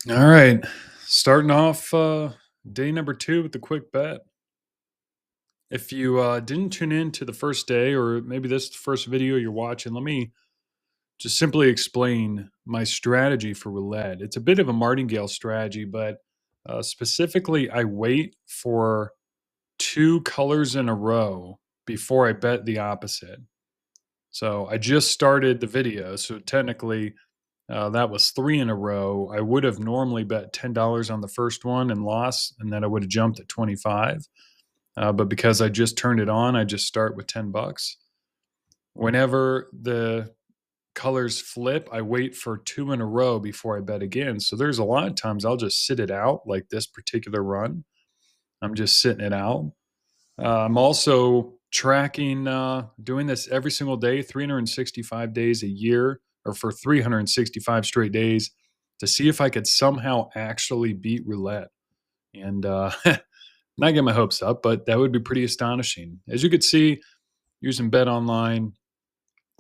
All right. Starting off day number 2 with the quick bet. If you didn't tune in to the first day, or maybe this is the first video you're watching, let me just simply explain my strategy for roulette. It's a bit of a martingale strategy, but specifically, I wait for 2 colors in a row before I bet the opposite. So I just started the video. So technically, that was 3 in a row. I would have normally bet $10 on the first one and lost, and then I would have jumped at 25. But because I just turned it on, I just start with $10. Whenever the colors flip, I wait for 2 in a row before I bet again. So there's a lot of times I'll just sit it out, like this particular run. I'm just sitting it out. I'm also tracking, doing this every single day, 365 days a year, or for 365 straight days, to see if I could somehow actually beat roulette. And not get my hopes up, but that would be pretty astonishing. As you could see, using Bet Online,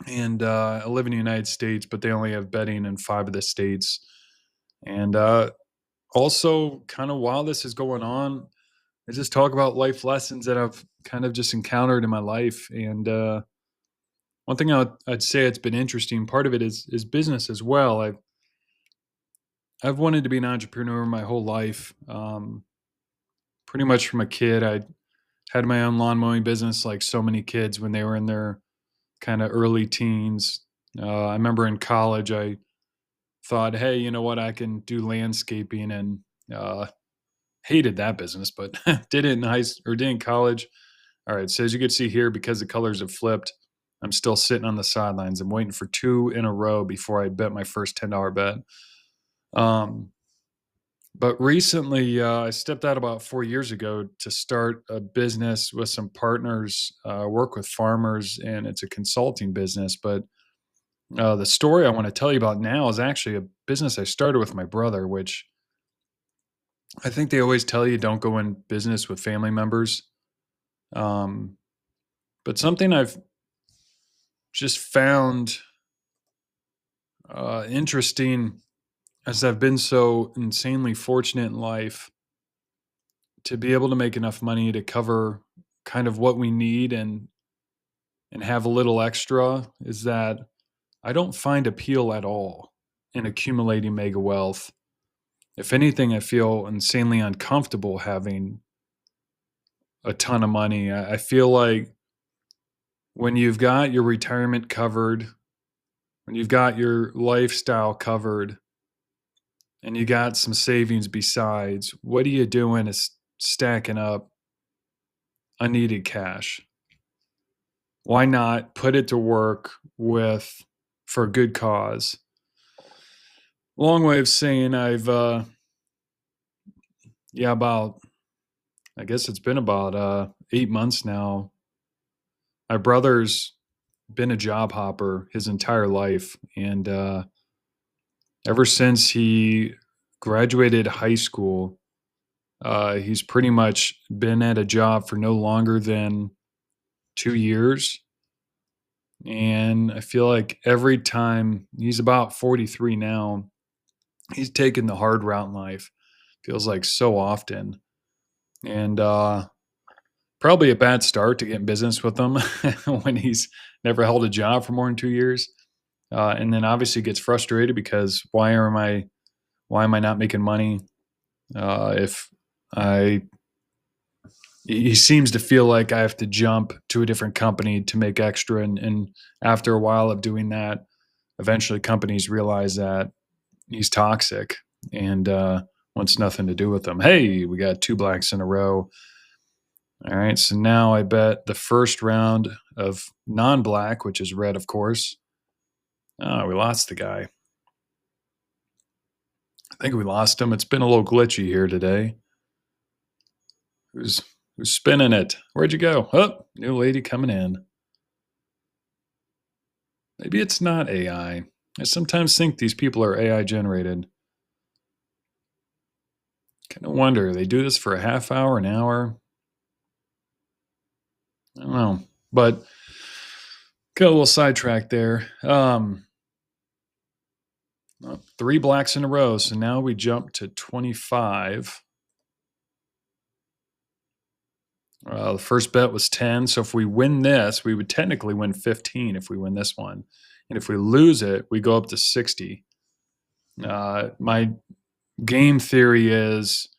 and I live in the United States, but they only have betting in 5 of the states. And also, kind of while this is going on, I just talk about life lessons that I've kind of just encountered in my life. And one thing I'd say it's been interesting. Part of it is business as well. I've wanted to be an entrepreneur my whole life. Pretty much from a kid, I had my own lawn mowing business, like so many kids when they were in their kind of early teens. I remember in college, I thought, hey, you know what, I can do landscaping, and uh, hated that business, but did it in did it in college. All right. So as you can see here, because the colors have flipped, I'm still sitting on the sidelines. I'm waiting for 2 in a row before I bet my first $10 bet. Um, but recently, I stepped out about 4 years ago to start a business with some partners, work with farmers, and it's a consulting business. But the story I want to tell you about now is actually a business I started with my brother, which I think they always tell you don't go in business with family members. Um, but something I've just found interesting, as I've been so insanely fortunate in life to be able to make enough money to cover kind of what we need, and have a little extra, is that I don't find appeal at all in accumulating mega wealth. If anything, I feel insanely uncomfortable having a ton of money. I feel like when you've got your retirement covered, when you've got your lifestyle covered, and you got some savings besides, what are you doing is stacking up unneeded cash? Why not put it to work with for a good cause? Long way of saying I've yeah, about, I guess it's been about 8 months now. My brother's been a job hopper his entire life, and ever since he graduated high school, he's pretty much been at a job for no longer than 2 years. And I feel like every time, he's about 43 now, he's taken the hard route in life. Feels like so often. And probably a bad start to get in business with him when he's never held a job for more than 2 years. And then obviously gets frustrated because why am I not making money? If I He seems to feel like I have to jump to a different company to make extra, and after a while of doing that, eventually companies realize that he's toxic, and wants nothing to do with them. Hey, we got 2 blacks in a row. All right, so now I bet the first round of non-black, which is red, of course. Oh, we lost the guy. I think we lost him. It's been a little glitchy here today. Who's who's spinning it? Where'd you go? Oh, new lady coming in. Maybe it's not AI. I sometimes think these people are AI generated. Kind of wonder, they do this for a half hour, an hour? I don't know. But got a little sidetracked there. Three blacks in a row. So now we jump to 25. The first bet was 10. So if we win this, we would technically win 15 if we win this one. And if we lose it, we go up to 60. My game theory is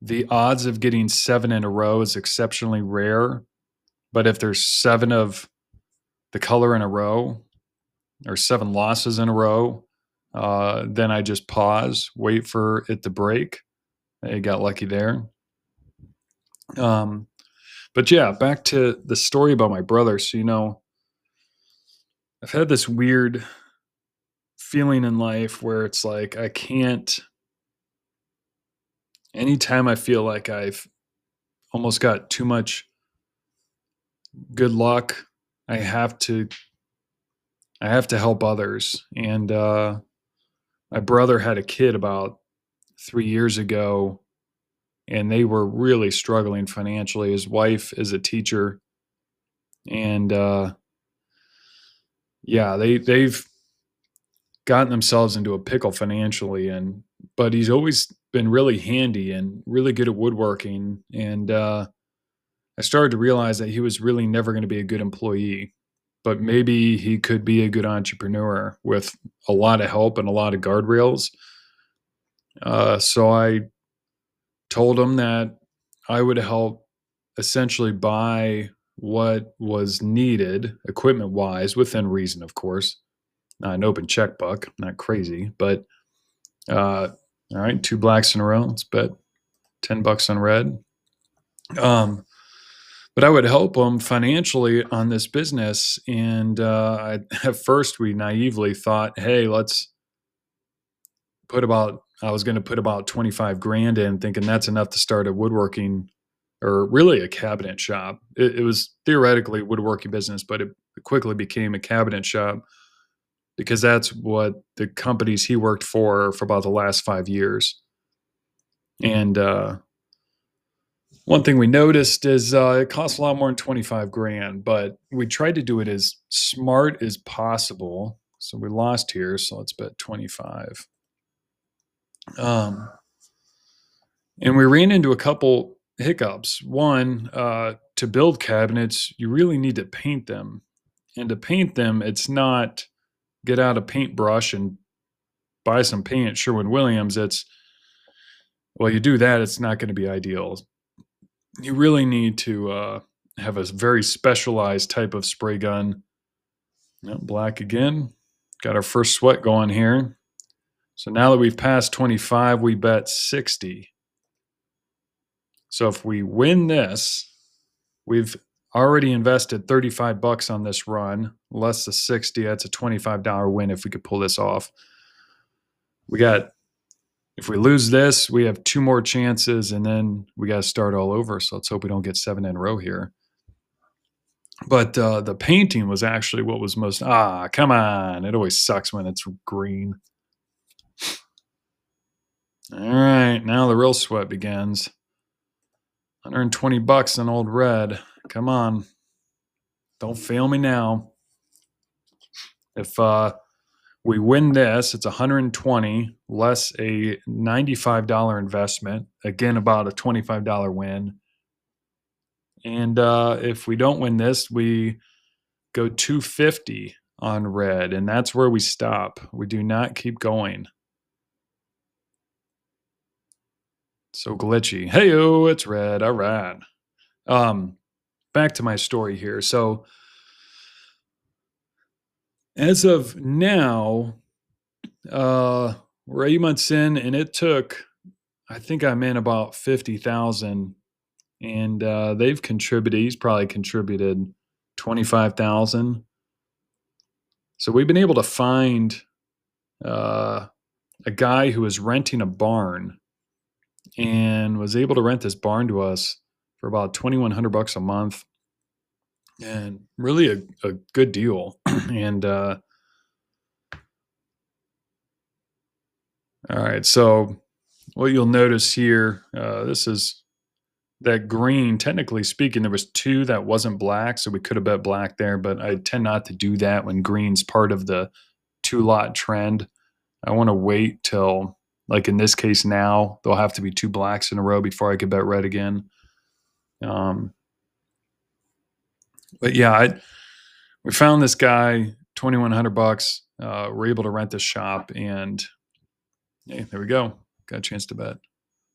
the odds of getting 7 in a row is exceptionally rare. But if there's 7 of the color in a row or 7 losses in a row, then I just pause, wait for it to break. I got lucky there. But yeah, back to the story about my brother. So, I've had this weird feeling in life where it's like I can't, anytime I feel like I've almost got too much good luck, I have to help others. And my brother had a kid about 3 years ago, and they were really struggling financially. His wife is a teacher, and yeah, they've gotten themselves into a pickle financially. But he's always been really handy and really good at woodworking. And I started to realize that he was really never going to be a good employee, but maybe he could be a good entrepreneur with a lot of help and a lot of guardrails. So I told him that I would help essentially buy what was needed equipment wise, within reason, of course. Not an open checkbook, not crazy, but all right, 2 blacks in a row. Let's bet $10 on red. But I would help them financially on this business. And at first, we naively thought, hey, I was going to put about 25 grand in, thinking that's enough to start a woodworking or really a cabinet shop. It was theoretically a woodworking business, but it quickly became a cabinet shop because that's what the companies he worked for about the last 5 years. And one thing we noticed is it costs a lot more than 25 grand, but we tried to do it as smart as possible. So we lost here. So let's bet 25. And we ran into a couple hiccups. One, to build cabinets, you really need to paint them. And to paint them, it's not get out a paintbrush and buy some paint at Sherwin-Williams. Well, you do that, it's not going to be ideal. You really need to have a very specialized type of spray gun. Yep, black again. Got our first sweat going here. So now that we've passed 25, we bet 60. So if we win this, we've already invested $35 on this run, less the 60. That's a $25 win if we could pull this off. If we lose this, we have 2 more chances, and then we got to start all over. So let's hope we don't get 7 in a row here. But the painting was actually what was most, come on. It always sucks when it's green. All right, now the real sweat begins. $120 on old red. Come on. Don't fail me now. If we win this, it's 120 less a $95 investment. Again, about a $25 win. And if we don't win this, we go 250 on red, and that's where we stop. We do not keep going. So glitchy. Hey-o, it's red. All right. Back to my story here. So as of now, we're 8 months in, and it took, I think I'm in about 50,000, and they've contributed. He's probably contributed 25,000. So we've been able to find a guy who was renting a barn and was able to rent this barn to us for about $2,100 a month, and really a good deal. And all right, so what you'll notice here, this is that green. Technically speaking, there was 2 that wasn't black, so we could have bet black there, but I tend not to do that when green's part of the 2-lot trend. I want to wait till, like in this case now, there'll have to be 2 blacks in a row before I could bet red again. But yeah, we found this guy, $2,100. We're able to rent this shop, and hey, there we go. Got a chance to bet.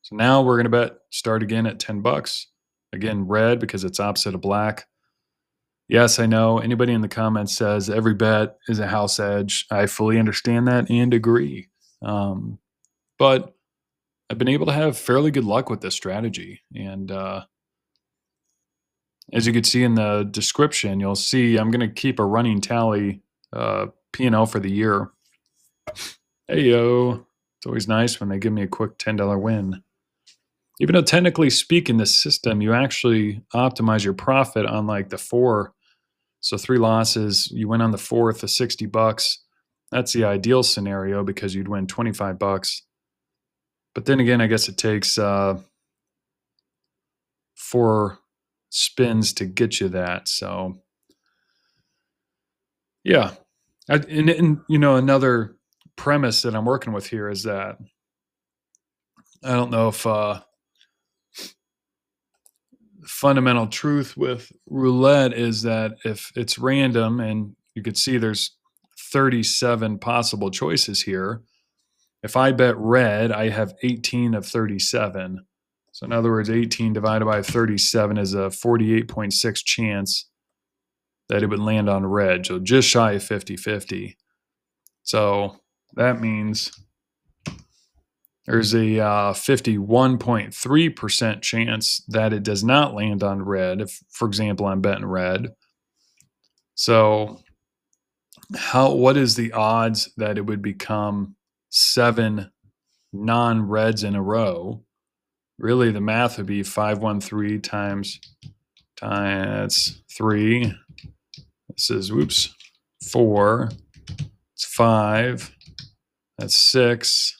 So now we're going to start again at $10. Again, red because it's opposite of black. Yes, I know. Anybody in the comments says every bet is a house edge. I fully understand that and agree. But I've been able to have fairly good luck with this strategy. And as you can see in the description, you'll see I'm going to keep a running tally P&L for the year. Hey, yo. It's always nice when they give me a quick $10 win. Even though technically speaking, the system, you actually optimize your profit on like the 4. So 3 losses, you win on the 4th of $60. That's the ideal scenario because you'd win $25. But then again, I guess it takes 4 spins to get you that. So yeah. And you know, another premise that I'm working with here is that I don't know if fundamental truth with roulette is that if it's random, and you could see there's 37 possible choices here. If I bet red, I have 18 of 37. So in other words, 18 divided by 37 is a 48.6 chance that it would land on red. So just shy of 50-50. So that means there's a 51.3% chance that it does not land on red. If, for example, I'm betting red. So what is the odds that it would become 7 non-reds in a row? Really, the math would be 513 times 3. This is, 4. It's 5. That's 6.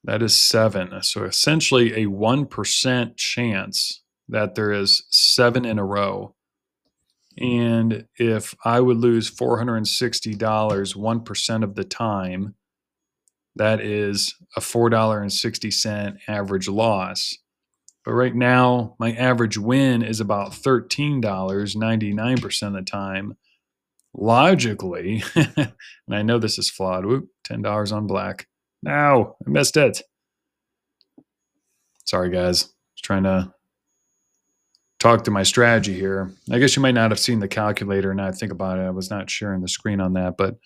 That is 7. So essentially a 1% chance that there is 7 in a row. And if I would lose $460 1% of the time, that is a $4.60 average loss. But right now, my average win is about $13 99% of the time. Logically, and I know this is flawed. $10 on black. No, I missed it. Sorry, guys. Just trying to talk to my strategy here. I guess you might not have seen the calculator. Now I think about it, I was not sharing the screen on that, but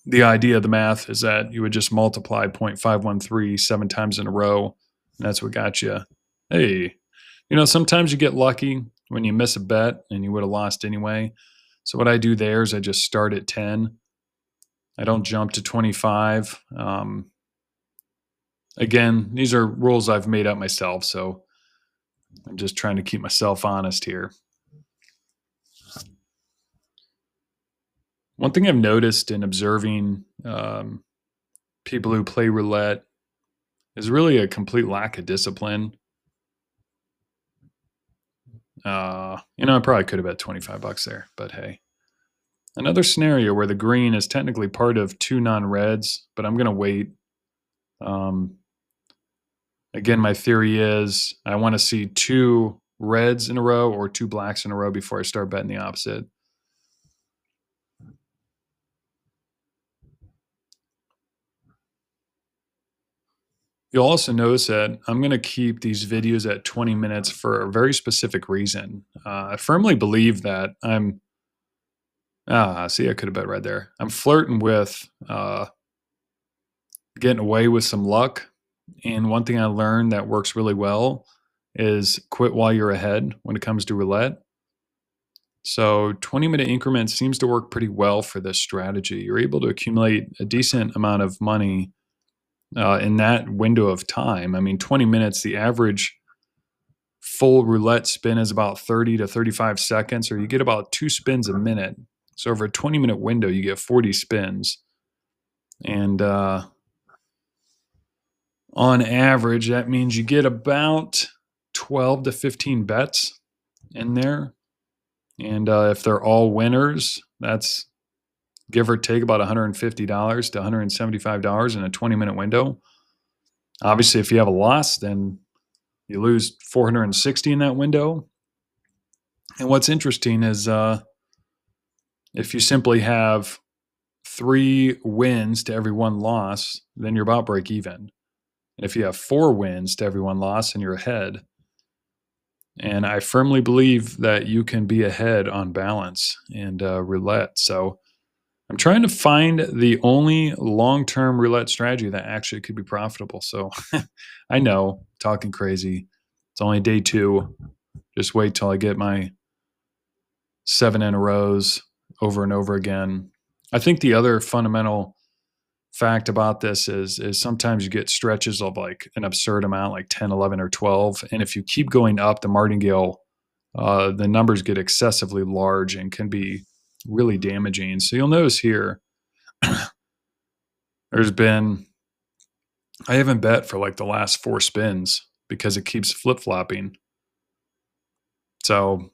the idea of the math is that you would just multiply 0.513 7 times in a row, and that's what got you. Hey, you know, sometimes you get lucky when you miss a bet and you would have lost anyway. So what I do there is I just start at 10. I don't jump to 25. Again, these are rules I've made up myself, so I'm just trying to keep myself honest here. One thing I've noticed in observing people who play roulette is really a complete lack of discipline. You know, I probably could have bet $25 there, but hey. Another scenario where the green is technically part of 2 non-reds, but I'm going to wait. Again, my theory is I want to see 2 reds in a row or 2 blacks in a row before I start betting the opposite. You'll also notice that I'm going to keep these videos at 20 minutes for a very specific reason. I firmly believe that see, I could have bet right there. I'm flirting with getting away with some luck. And one thing I learned that works really well is quit while you're ahead when it comes to roulette. So 20-minute increments seems to work pretty well for this strategy. You're able to accumulate a decent amount of money in that window of time. I mean, 20 minutes, the average full roulette spin is about 30 to 35 seconds, or you get about 2 spins a minute. So over a 20-minute window, you get 40 spins. And on average, that means you get about 12 to 15 bets in there. And if they're all winners, that's give or take about $150 to $175 in a 20-minute window. Obviously, if you have a loss, then you lose 460 in that window. And what's interesting is if you simply have 3 wins to every 1 loss, then you're about break even. And if you have 4 wins to every 1 loss, then you're ahead. And I firmly believe that you can be ahead on balance and roulette. So I'm trying to find the only long-term roulette strategy that actually could be profitable. So I know, talking crazy. It's only day 2. Just wait till I get my 7 in a rows over and over again. I think the other fundamental fact about this is sometimes you get stretches of like an absurd amount, like 10, 11, or 12. And if you keep going up the martingale, the numbers get excessively large and can be really damaging. So you'll notice here, I haven't bet for like the last 4 spins because it keeps flip-flopping. So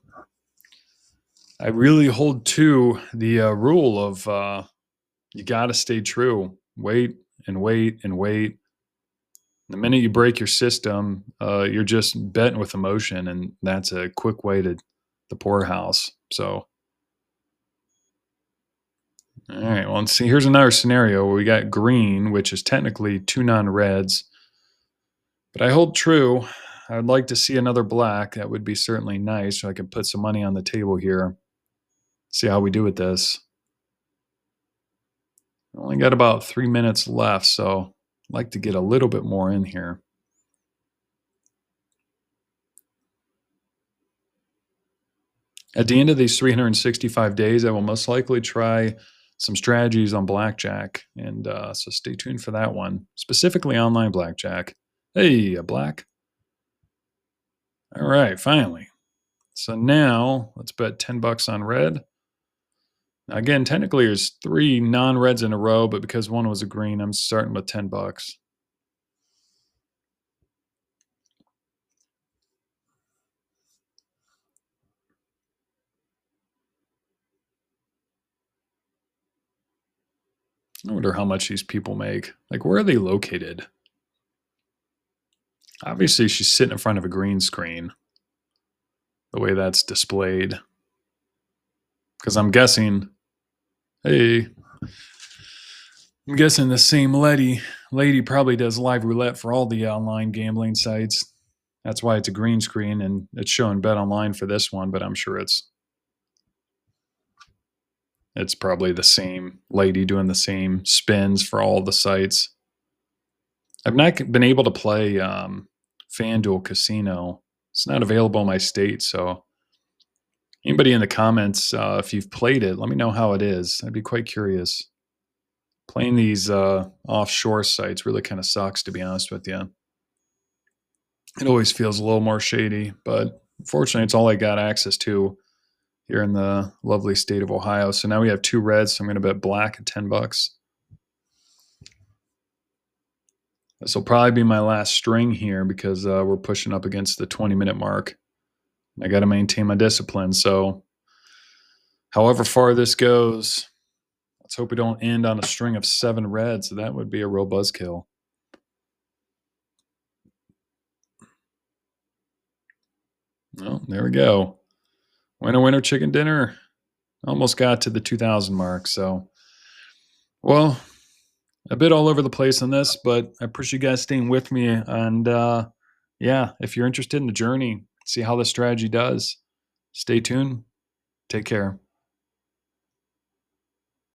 I really hold to the rule of you got to stay true. Wait and wait and wait. The minute you break your system, you're just betting with emotion, and that's a quick way to the poorhouse. So, all right, well, let's see. Here's another scenario where we got green, which is technically 2 non-reds, but I hold true. I would like to see another black. That would be certainly nice. So I could put some money on the table here. See how we do with this. Only got about 3 minutes left, so I'd like to get a little bit more in here. At the end of these 365 days, I will most likely try some strategies on blackjack, and so stay tuned for that one, specifically online blackjack. Hey, a black. All right, finally. So now let's bet $10 on red. Now again, technically there's 3 non-reds in a row, but because one was a green, I'm starting with $10. I wonder how much these people make. Like, where are they located? Obviously, she's sitting in front of a green screen, the way that's displayed. Because I'm guessing, hey, I'm guessing the same lady probably does live roulette for all the online gambling sites. That's why it's a green screen, and it's showing bet online for this one, but I'm sure it's probably the same lady doing the same spins for all the sites. I've not been able to play FanDuel Casino. It's not available in my state, so anybody in the comments, if you've played it, let me know how it is. I'd be quite curious. Playing these offshore sites really kind of sucks, to be honest with you. It always feels a little more shady, but unfortunately, it's all I got access to here in the lovely state of Ohio. So now we have 2 reds, so I'm going to bet black at $10. This will probably be my last string here because we're pushing up against the 20-minute mark. I got to maintain my discipline. So however far this goes, let's hope we don't end on a string of 7 reds. So that would be a real buzzkill. Well, there we go. Winner, winner, chicken dinner. Almost got to the 2,000 mark. So, well, a bit all over the place on this, but I appreciate you guys staying with me. And yeah, if you're interested in the journey, see how the strategy does, stay tuned. Take care.